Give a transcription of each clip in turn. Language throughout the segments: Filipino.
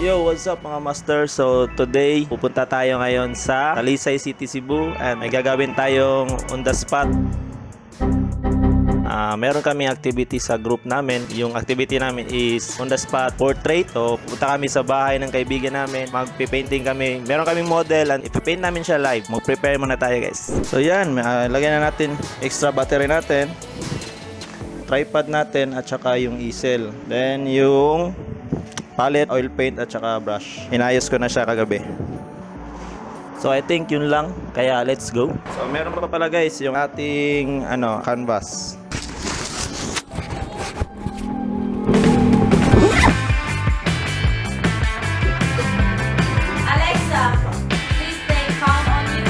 Yo, what's up mga master? So today, pupunta tayo ngayon sa Talisay City, Cebu and may gagawin tayong on the spot. Meron kami activity sa group namin. Yung activity namin is on the spot portrait. So pupunta kami sa bahay ng kaibigan namin, magpipainting kami. Meron kaming model and ipipaint namin siya live. Mag-prepare muna tayo guys. So yan, lagyan na natin extra battery natin, tripod natin at saka yung easel. Then yung palette, oil paint at saka brush. Inayos ko na siya kagabi. So I think yun lang. Kaya let's go. So meron pa pala guys yung ating canvas. Alexa, please play Calm on You.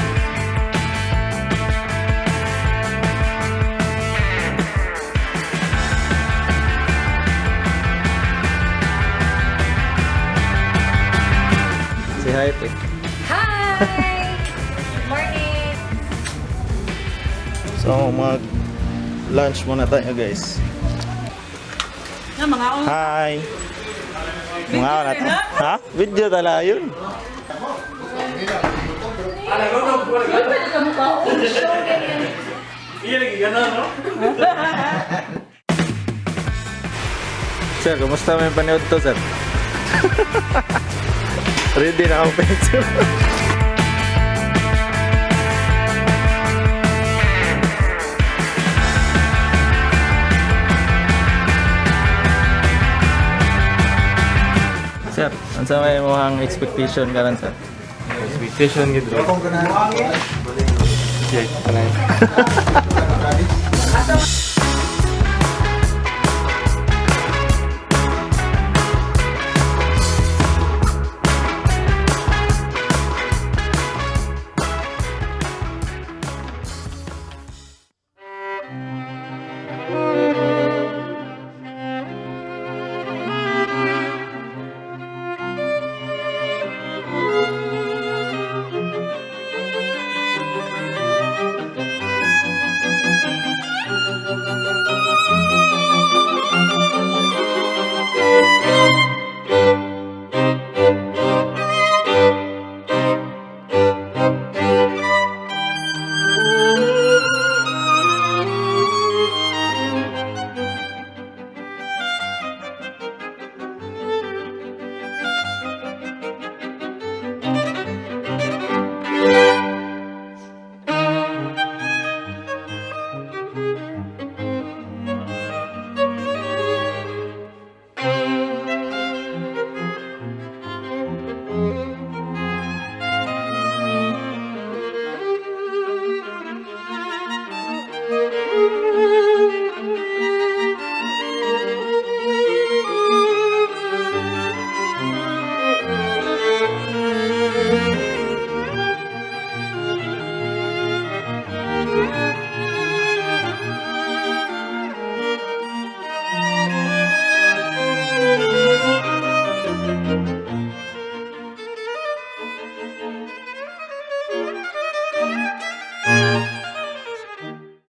Say hi, Tek. Hi! Good morning! So mag lunch muna tayo guys. Na mga Hi! Mga natin. Ha? Video tala yun. Sir, kumusta mo yung panood to, sir? Ready na akong pencil. Sir, ano sa may mukhang expectation ka lang, sir? Expectation gitu. Okay,